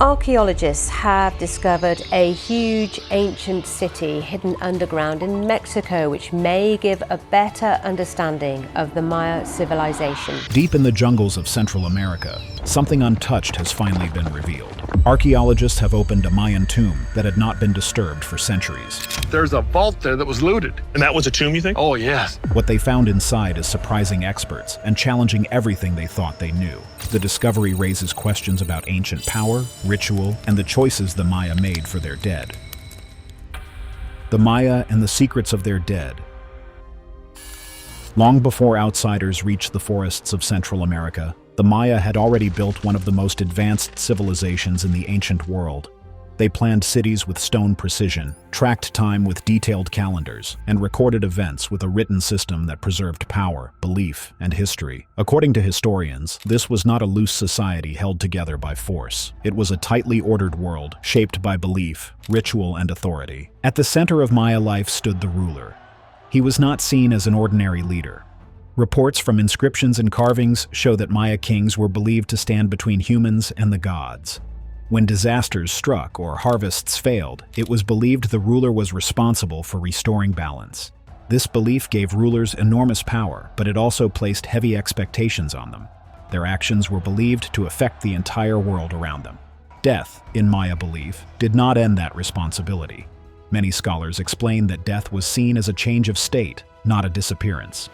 Archaeologists have discovered a huge ancient city hidden underground in Mexico, which may give a better understanding of the Maya civilization. Deep in the jungles of Central America, something untouched has finally been revealed. Archaeologists have opened a Mayan tomb that had not been disturbed for centuries. There's a vault there that was looted. And that was a tomb, you think? Oh, yes. What they found inside is surprising experts and challenging everything they thought they knew. The discovery raises questions about ancient power, ritual, and the choices the Maya made for their dead. The Maya and the secrets of their dead. Long before outsiders reached the forests of Central America, the Maya had already built one of the most advanced civilizations in the ancient world. They planned cities with stone precision, tracked time with detailed calendars, and recorded events with a written system that preserved power, belief, and history. According to historians, this was not a loose society held together by force. It was a tightly ordered world, shaped by belief, ritual, and authority. At the center of Maya life stood the ruler. He was not seen as an ordinary leader. Reports from inscriptions and carvings show that Maya kings were believed to stand between humans and the gods. When disasters struck or harvests failed, it was believed the ruler was responsible for restoring balance. This belief gave rulers enormous power, but it also placed heavy expectations on them. Their actions were believed to affect the entire world around them. Death, in Maya belief, did not end that responsibility. Many scholars explain that death was seen as a change of state, not a disappearance.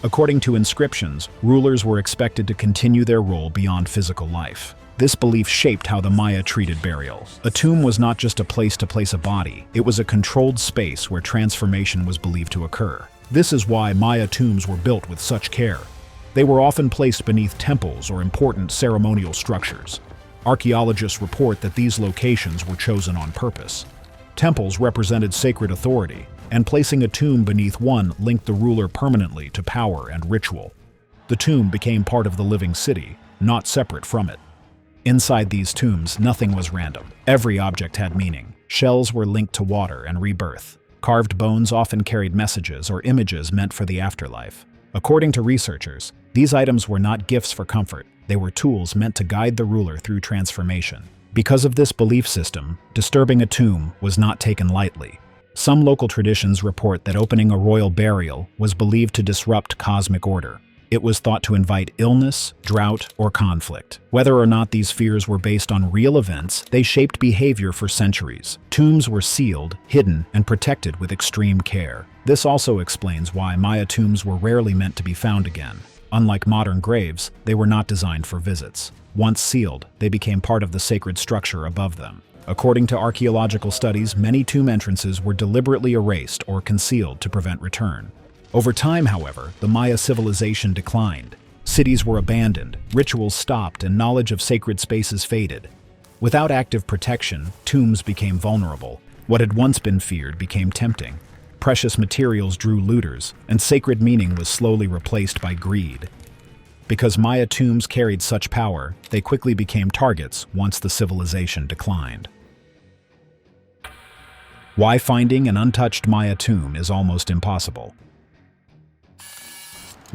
According to inscriptions, rulers were expected to continue their role beyond physical life. This belief shaped how the Maya treated burial. A tomb was not just a place to place a body, it was a controlled space where transformation was believed to occur. This is why Maya tombs were built with such care. They were often placed beneath temples or important ceremonial structures. Archaeologists report that these locations were chosen on purpose. Temples represented sacred authority, and placing a tomb beneath one linked the ruler permanently to power and ritual. The tomb became part of the living city, not separate from it. Inside these tombs, nothing was random. Every object had meaning. Shells were linked to water and rebirth. Carved bones often carried messages or images meant for the afterlife. According to researchers, these items were not gifts for comfort. They were tools meant to guide the ruler through transformation. Because of this belief system, disturbing a tomb was not taken lightly. Some local traditions report that opening a royal burial was believed to disrupt cosmic order. It was thought to invite illness, drought, or conflict. Whether or not these fears were based on real events, they shaped behavior for centuries. Tombs were sealed, hidden, and protected with extreme care. This also explains why Maya tombs were rarely meant to be found again. Unlike modern graves, they were not designed for visits. Once sealed, they became part of the sacred structure above them. According to archaeological studies, many tomb entrances were deliberately erased or concealed to prevent return. Over time, however, the Maya civilization declined. Cities were abandoned, rituals stopped, and knowledge of sacred spaces faded. Without active protection, tombs became vulnerable. What had once been feared became tempting. Precious materials drew looters, and sacred meaning was slowly replaced by greed. Because Maya tombs carried such power, they quickly became targets once the civilization declined. Why finding an untouched Maya tomb is almost impossible.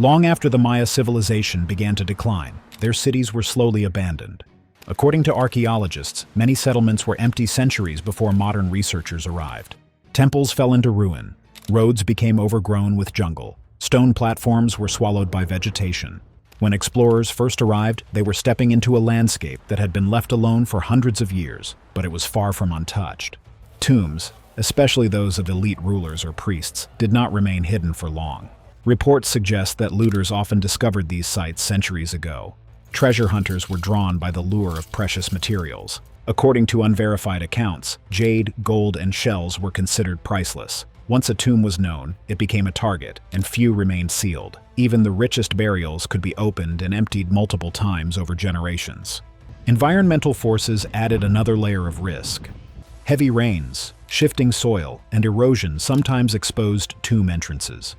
Long after the Maya civilization began to decline, their cities were slowly abandoned. According to archaeologists, many settlements were empty centuries before modern researchers arrived. Temples fell into ruin, roads became overgrown with jungle, stone platforms were swallowed by vegetation. When explorers first arrived, they were stepping into a landscape that had been left alone for hundreds of years, but it was far from untouched. Tombs, especially those of elite rulers or priests, did not remain hidden for long. Reports suggest that looters often discovered these sites centuries ago. Treasure hunters were drawn by the lure of precious materials. According to unverified accounts, jade, gold, and shells were considered priceless. Once a tomb was known, it became a target, and few remained sealed. Even the richest burials could be opened and emptied multiple times over generations. Environmental forces added another layer of risk. Heavy rains, shifting soil, and erosion sometimes exposed tomb entrances.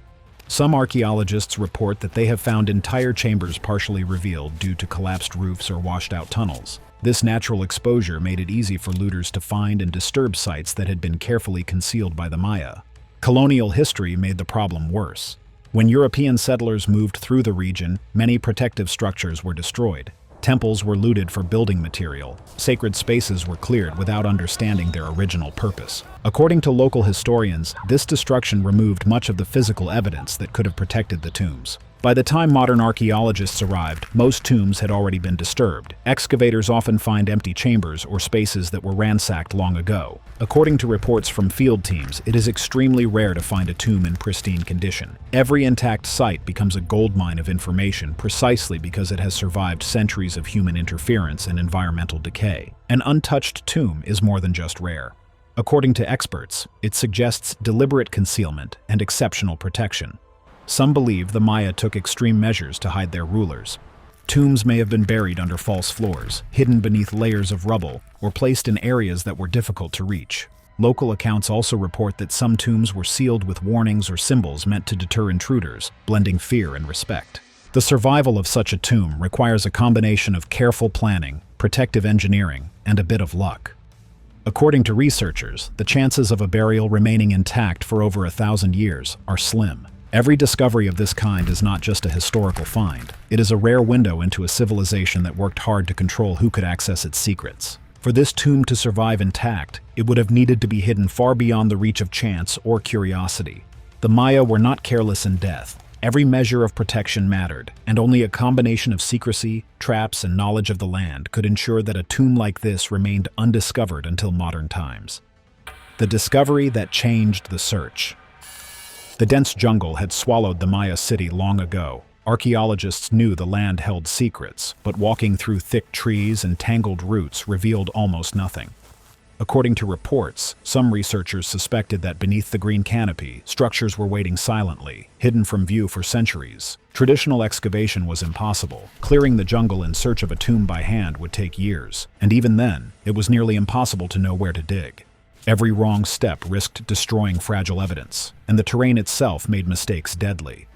Some archaeologists report that they have found entire chambers partially revealed due to collapsed roofs or washed-out tunnels. This natural exposure made it easy for looters to find and disturb sites that had been carefully concealed by the Maya. Colonial history made the problem worse. When European settlers moved through the region, many protective structures were destroyed. Temples were looted for building material. Sacred spaces were cleared without understanding their original purpose. According to local historians, this destruction removed much of the physical evidence that could have protected the tombs. By the time modern archaeologists arrived, most tombs had already been disturbed. Excavators often find empty chambers or spaces that were ransacked long ago. According to reports from field teams, it is extremely rare to find a tomb in pristine condition. Every intact site becomes a goldmine of information precisely because it has survived centuries of human interference and environmental decay. An untouched tomb is more than just rare. According to experts, it suggests deliberate concealment and exceptional protection. Some believe the Maya took extreme measures to hide their rulers. Tombs may have been buried under false floors, hidden beneath layers of rubble, or placed in areas that were difficult to reach. Local accounts also report that some tombs were sealed with warnings or symbols meant to deter intruders, blending fear and respect. The survival of such a tomb requires a combination of careful planning, protective engineering, and a bit of luck. According to researchers, the chances of a burial remaining intact for over 1,000 years are slim. Every discovery of this kind is not just a historical find. It is a rare window into a civilization that worked hard to control who could access its secrets. For this tomb to survive intact, it would have needed to be hidden far beyond the reach of chance or curiosity. The Maya were not careless in death. Every measure of protection mattered, and only a combination of secrecy, traps, and knowledge of the land could ensure that a tomb like this remained undiscovered until modern times. The discovery that changed the search. The dense jungle had swallowed the Maya city long ago. Archaeologists knew the land held secrets, but walking through thick trees and tangled roots revealed almost nothing. According to reports, some researchers suspected that beneath the green canopy, structures were waiting silently, hidden from view for centuries. Traditional excavation was impossible. Clearing the jungle in search of a tomb by hand would take years, and even then, it was nearly impossible to know where to dig. Every wrong step risked destroying fragile evidence, and the terrain itself made mistakes deadly.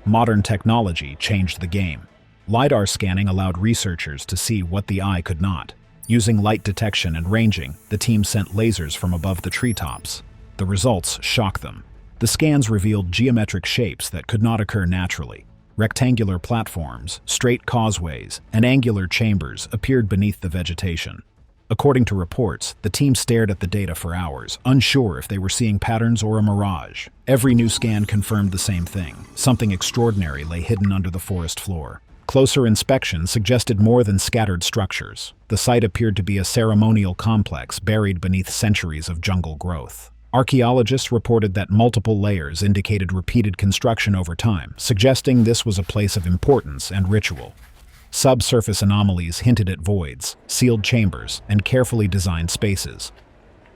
Modern technology changed the game. Lidar scanning allowed researchers to see what the eye could not. Using light detection and ranging, the team sent lasers from above the treetops. The results shocked them. The scans revealed geometric shapes that could not occur naturally. Rectangular platforms, straight causeways, and angular chambers appeared beneath the vegetation. According to reports, the team stared at the data for hours, unsure if they were seeing patterns or a mirage. Every new scan confirmed the same thing. Something extraordinary lay hidden under the forest floor. Closer inspection suggested more than scattered structures. The site appeared to be a ceremonial complex buried beneath centuries of jungle growth. Archaeologists reported that multiple layers indicated repeated construction over time, suggesting this was a place of importance and ritual. Subsurface anomalies hinted at voids, sealed chambers, and carefully designed spaces.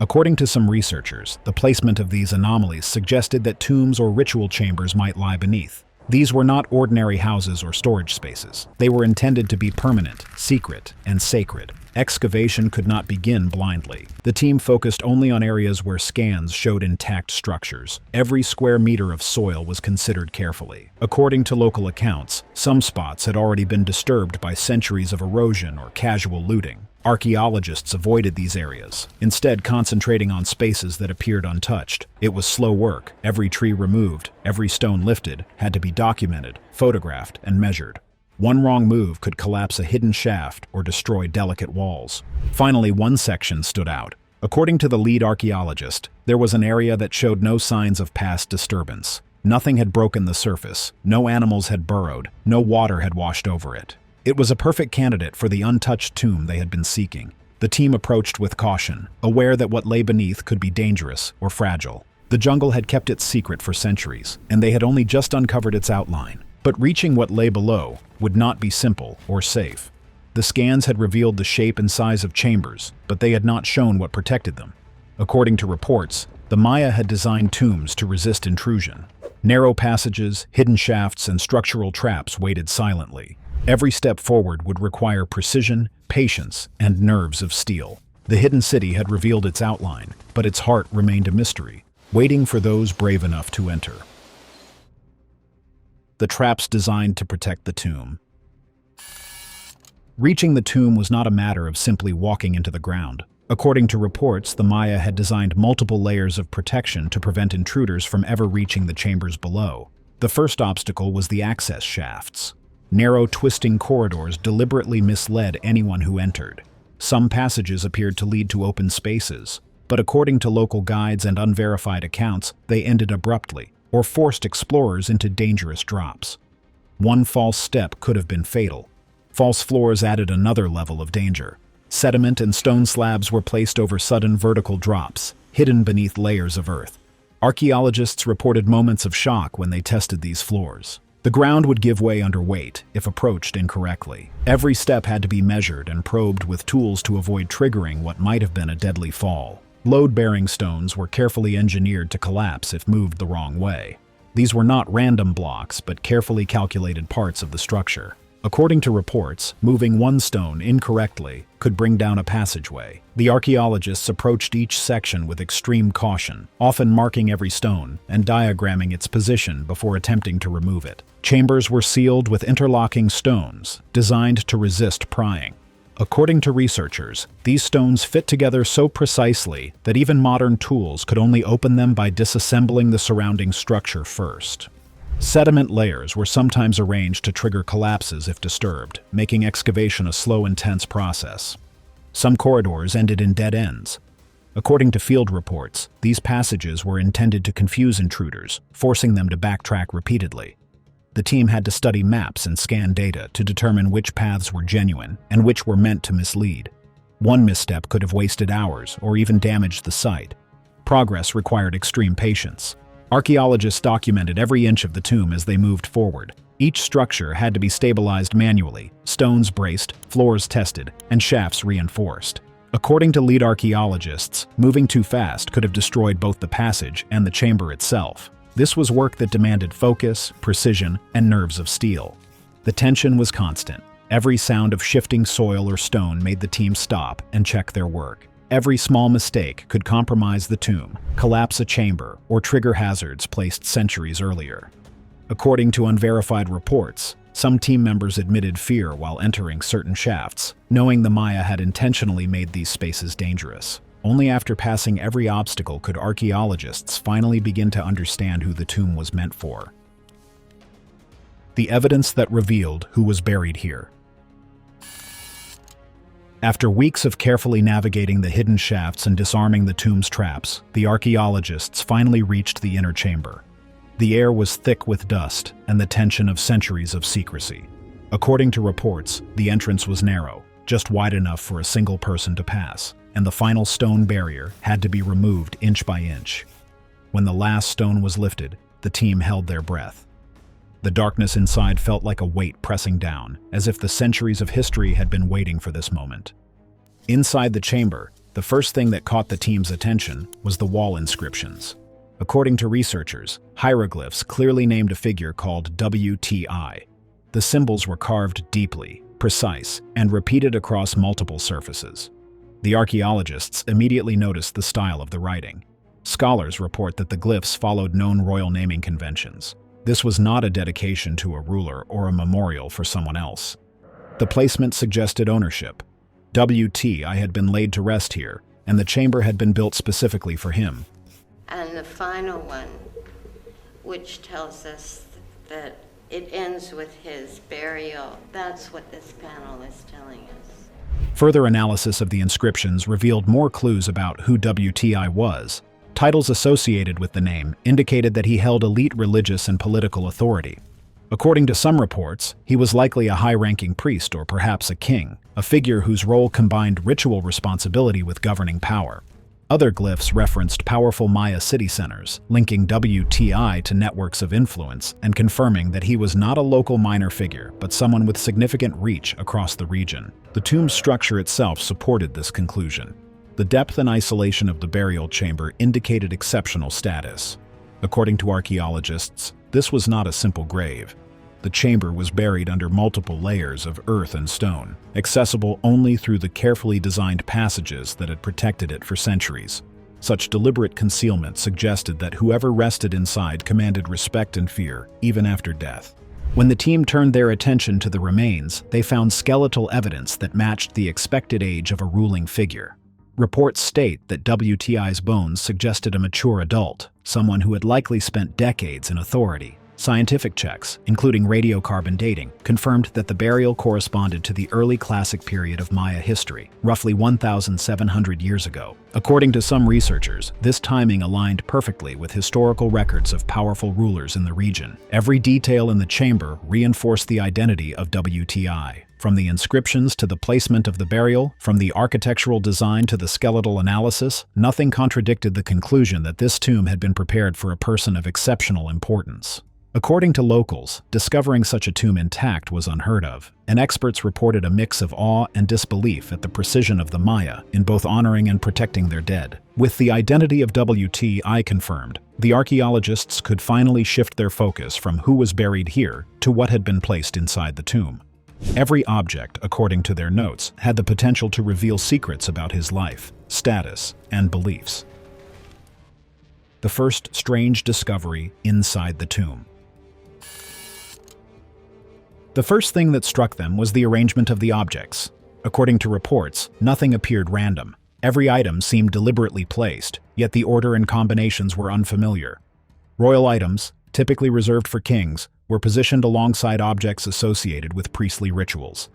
According to some researchers, the placement of these anomalies suggested that tombs or ritual chambers might lie beneath. These were not ordinary houses or storage spaces. They were intended to be permanent, secret, and sacred. Excavation could not begin blindly. The team focused only on areas where scans showed intact structures. Every square meter of soil was considered carefully. According to local accounts, some spots had already been disturbed by centuries of erosion or casual looting. Archaeologists avoided these areas, instead concentrating on spaces that appeared untouched. It was slow work. Every tree removed, every stone lifted, had to be documented, photographed, and measured. One wrong move could collapse a hidden shaft or destroy delicate walls. Finally, one section stood out. According to the lead archaeologist, there was an area that showed no signs of past disturbance. Nothing had broken the surface, no animals had burrowed, no water had washed over it. It was a perfect candidate for the untouched tomb they had been seeking. The team approached with caution, aware that what lay beneath could be dangerous or fragile. The jungle had kept its secret for centuries, and they had only just uncovered its outline. But reaching what lay below would not be simple or safe. The scans had revealed the shape and size of chambers, but they had not shown what protected them. According to reports, the Maya had designed tombs to resist intrusion. Narrow passages, hidden shafts, and structural traps waited silently. Every step forward would require precision, patience, and nerves of steel. The hidden city had revealed its outline, but its heart remained a mystery, waiting for those brave enough to enter. The traps designed to protect the tomb. Reaching the tomb was not a matter of simply walking into the ground. According to reports, the Maya had designed multiple layers of protection to prevent intruders from ever reaching the chambers below. The first obstacle was the access shafts. Narrow, twisting corridors deliberately misled anyone who entered. Some passages appeared to lead to open spaces, but according to local guides and unverified accounts, they ended abruptly, or forced explorers into dangerous drops. One false step could have been fatal. False floors added another level of danger. Sediment and stone slabs were placed over sudden vertical drops, hidden beneath layers of earth. Archaeologists reported moments of shock when they tested these floors. The ground would give way under weight if approached incorrectly. Every step had to be measured and probed with tools to avoid triggering what might have been a deadly fall. Load-bearing stones were carefully engineered to collapse if moved the wrong way. These were not random blocks, but carefully calculated parts of the structure. According to reports, moving one stone incorrectly could bring down a passageway. The archaeologists approached each section with extreme caution, often marking every stone and diagramming its position before attempting to remove it. Chambers were sealed with interlocking stones, designed to resist prying. According to researchers, these stones fit together so precisely that even modern tools could only open them by disassembling the surrounding structure first. Sediment layers were sometimes arranged to trigger collapses if disturbed, making excavation a slow, intense process. Some corridors ended in dead ends. According to field reports, these passages were intended to confuse intruders, forcing them to backtrack repeatedly. The team had to study maps and scan data to determine which paths were genuine and which were meant to mislead. One misstep could have wasted hours or even damaged the site. Progress required extreme patience. Archaeologists documented every inch of the tomb as they moved forward. Each structure had to be stabilized manually, stones braced, floors tested, and shafts reinforced. According to lead archaeologists, moving too fast could have destroyed both the passage and the chamber itself. This was work that demanded focus, precision, and nerves of steel. The tension was constant. Every sound of shifting soil or stone made the team stop and check their work. Every small mistake could compromise the tomb, collapse a chamber, or trigger hazards placed centuries earlier. According to unverified reports, some team members admitted fear while entering certain shafts, knowing the Maya had intentionally made these spaces dangerous. Only after passing every obstacle could archaeologists finally begin to understand who the tomb was meant for. The evidence that revealed who was buried here. After weeks of carefully navigating the hidden shafts and disarming the tomb's traps, the archaeologists finally reached the inner chamber. The air was thick with dust and the tension of centuries of secrecy. According to reports, the entrance was narrow, just wide enough for a single person to pass, and the final stone barrier had to be removed inch by inch. When the last stone was lifted, the team held their breath. The darkness inside felt like a weight pressing down, as if the centuries of history had been waiting for this moment. Inside the chamber, the first thing that caught the team's attention was the wall inscriptions. According to researchers, hieroglyphs clearly named a figure called WTI. The symbols were carved deeply, precise, and repeated across multiple surfaces. The archaeologists immediately noticed the style of the writing. Scholars report that the glyphs followed known royal naming conventions. This was not a dedication to a ruler or a memorial for someone else. The placement suggested ownership. WTI had been laid to rest here, and the chamber had been built specifically for him. And the final one, which tells us that it ends with his burial. That's what this panel is telling us. Further analysis of the inscriptions revealed more clues about who WTI was. Titles associated with the name indicated that he held elite religious and political authority. According to some reports, he was likely a high-ranking priest or perhaps a king, a figure whose role combined ritual responsibility with governing power. Other glyphs referenced powerful Maya city centers, linking WTI to networks of influence and confirming that he was not a local minor figure, but someone with significant reach across the region. The tomb's structure itself supported this conclusion. The depth and isolation of the burial chamber indicated exceptional status. According to archaeologists, this was not a simple grave. The chamber was buried under multiple layers of earth and stone, accessible only through the carefully designed passages that had protected it for centuries. Such deliberate concealment suggested that whoever rested inside commanded respect and fear, even after death. When the team turned their attention to the remains, they found skeletal evidence that matched the expected age of a ruling figure. Reports state that WTI's bones suggested a mature adult, someone who had likely spent decades in authority. Scientific checks, including radiocarbon dating, confirmed that the burial corresponded to the early classic period of Maya history, roughly 1,700 years ago. According to some researchers, this timing aligned perfectly with historical records of powerful rulers in the region. Every detail in the chamber reinforced the identity of WTI. From the inscriptions to the placement of the burial, from the architectural design to the skeletal analysis, nothing contradicted the conclusion that this tomb had been prepared for a person of exceptional importance. According to locals, discovering such a tomb intact was unheard of, and experts reported a mix of awe and disbelief at the precision of the Maya in both honoring and protecting their dead. With the identity of WTI confirmed, the archaeologists could finally shift their focus from who was buried here to what had been placed inside the tomb. Every object, according to their notes, had the potential to reveal secrets about his life, status, and beliefs. The first strange discovery inside the tomb. The first thing that struck them was the arrangement of the objects. According to reports, nothing appeared random. Every item seemed deliberately placed, yet the order and combinations were unfamiliar. Royal items, typically reserved for kings, were positioned alongside objects associated with priestly rituals.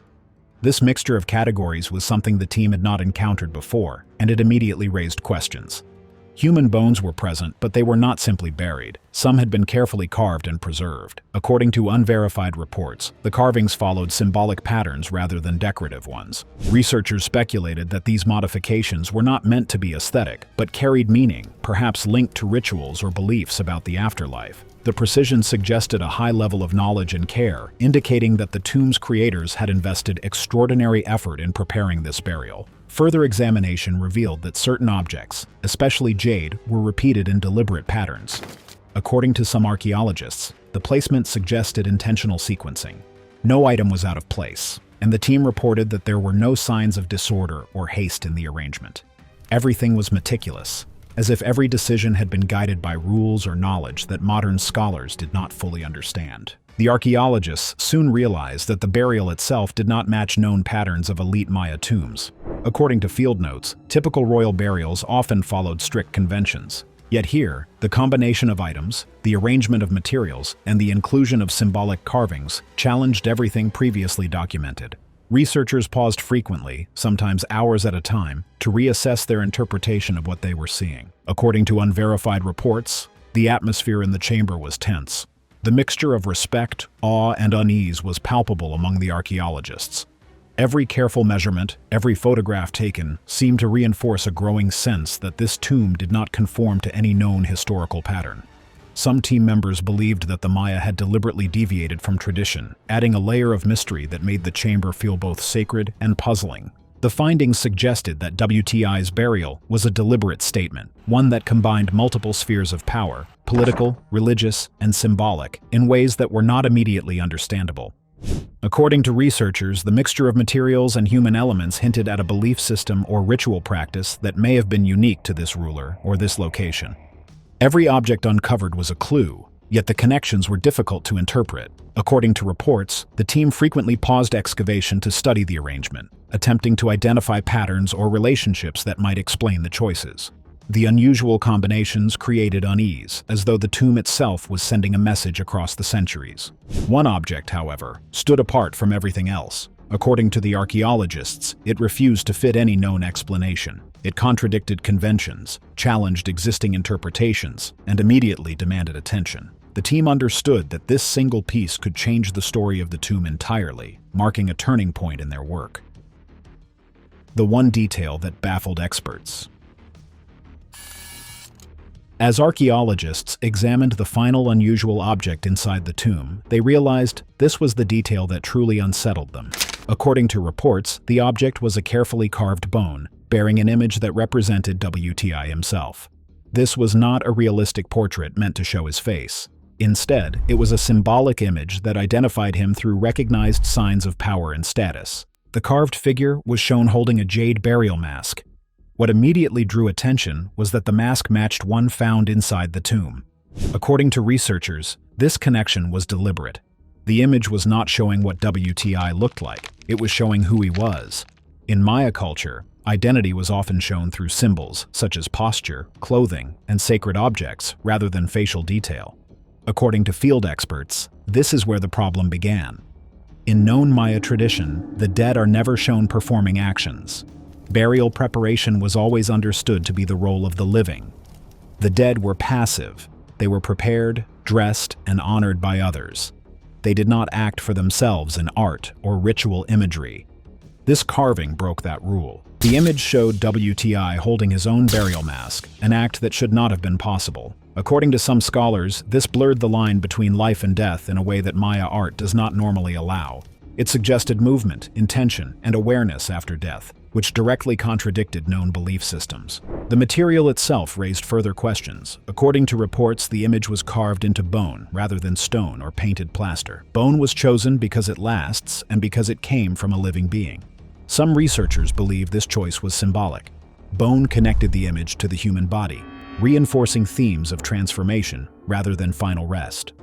This mixture of categories was something the team had not encountered before, and it immediately raised questions. Human bones were present, but they were not simply buried. Some had been carefully carved and preserved. According to unverified reports, the carvings followed symbolic patterns rather than decorative ones. Researchers speculated that these modifications were not meant to be aesthetic, but carried meaning, perhaps linked to rituals or beliefs about the afterlife. The precision suggested a high level of knowledge and care, indicating that the tomb's creators had invested extraordinary effort in preparing this burial. Further examination revealed that certain objects, especially jade, were repeated in deliberate patterns. According to some archaeologists, the placement suggested intentional sequencing. No item was out of place, and the team reported that there were no signs of disorder or haste in the arrangement. Everything was meticulous, as if every decision had been guided by rules or knowledge that modern scholars did not fully understand. The archaeologists soon realized that the burial itself did not match known patterns of elite Maya tombs. According to field notes, typical royal burials often followed strict conventions. Yet here, the combination of items, the arrangement of materials, and the inclusion of symbolic carvings challenged everything previously documented. Researchers paused frequently, sometimes hours at a time, to reassess their interpretation of what they were seeing. According to unverified reports, the atmosphere in the chamber was tense. The mixture of respect, awe, and unease was palpable among the archaeologists. Every careful measurement, every photograph taken, seemed to reinforce a growing sense that this tomb did not conform to any known historical pattern. Some team members believed that the Maya had deliberately deviated from tradition, adding a layer of mystery that made the chamber feel both sacred and puzzling. The findings suggested that WTI's burial was a deliberate statement, one that combined multiple spheres of power, political, religious, and symbolic, in ways that were not immediately understandable. According to researchers, the mixture of materials and human elements hinted at a belief system or ritual practice that may have been unique to this ruler or this location. Every object uncovered was a clue, yet the connections were difficult to interpret. According to reports, the team frequently paused excavation to study the arrangement, attempting to identify patterns or relationships that might explain the choices. The unusual combinations created unease, as though the tomb itself was sending a message across the centuries. One object, however, stood apart from everything else. According to the archaeologists, it refused to fit any known explanation. It contradicted conventions, challenged existing interpretations, and immediately demanded attention. The team understood that this single piece could change the story of the tomb entirely, marking a turning point in their work. The one detail that baffled experts. As archaeologists examined the final unusual object inside the tomb, they realized this was the detail that truly unsettled them. According to reports, the object was a carefully carved bone, bearing an image that represented WTI himself. This was not a realistic portrait meant to show his face. Instead, it was a symbolic image that identified him through recognized signs of power and status. The carved figure was shown holding a jade burial mask. What immediately drew attention was that the mask matched one found inside the tomb. According to researchers, this connection was deliberate. The image was not showing what WTI looked like, it was showing who he was. In Maya culture, identity was often shown through symbols such as posture, clothing, and sacred objects rather than facial detail. According to field experts, this is where the problem began. In known Maya tradition, the dead are never shown performing actions. Burial preparation was always understood to be the role of the living. The dead were passive. They were prepared, dressed, and honored by others. They did not act for themselves in art or ritual imagery. This carving broke that rule. The image showed WTI holding his own burial mask, an act that should not have been possible. According to some scholars, this blurred the line between life and death in a way that Maya art does not normally allow. It suggested movement, intention, and awareness after death, which directly contradicted known belief systems. The material itself raised further questions. According to reports, the image was carved into bone rather than stone or painted plaster. Bone was chosen because it lasts and because it came from a living being. Some researchers believe this choice was symbolic. Bone connected the image to the human body, reinforcing themes of transformation rather than final rest.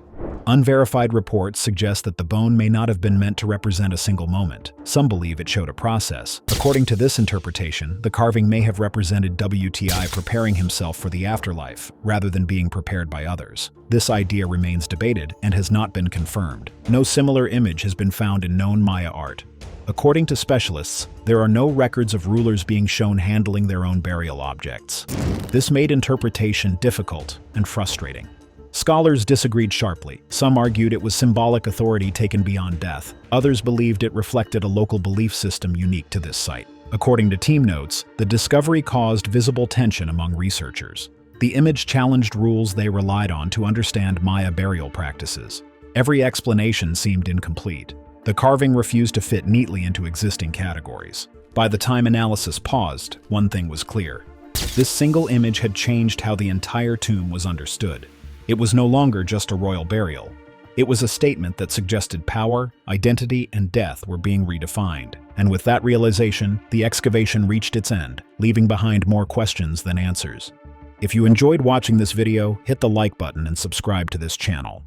Unverified reports suggest that the bone may not have been meant to represent a single moment. Some believe it showed a process. According to this interpretation, the carving may have represented WTI preparing himself for the afterlife, rather than being prepared by others. This idea remains debated and has not been confirmed. No similar image has been found in known Maya art. According to specialists, there are no records of rulers being shown handling their own burial objects. This made interpretation difficult and frustrating. Scholars disagreed sharply. Some argued it was symbolic authority taken beyond death. Others believed it reflected a local belief system unique to this site. According to team notes, the discovery caused visible tension among researchers. The image challenged rules they relied on to understand Maya burial practices. Every explanation seemed incomplete. The carving refused to fit neatly into existing categories. By the time analysis paused, one thing was clear. This single image had changed how the entire tomb was understood. It was no longer just a royal burial. It was a statement that suggested power, identity, and death were being redefined. And with that realization, the excavation reached its end, leaving behind more questions than answers. If you enjoyed watching this video, hit the like button and subscribe to this channel.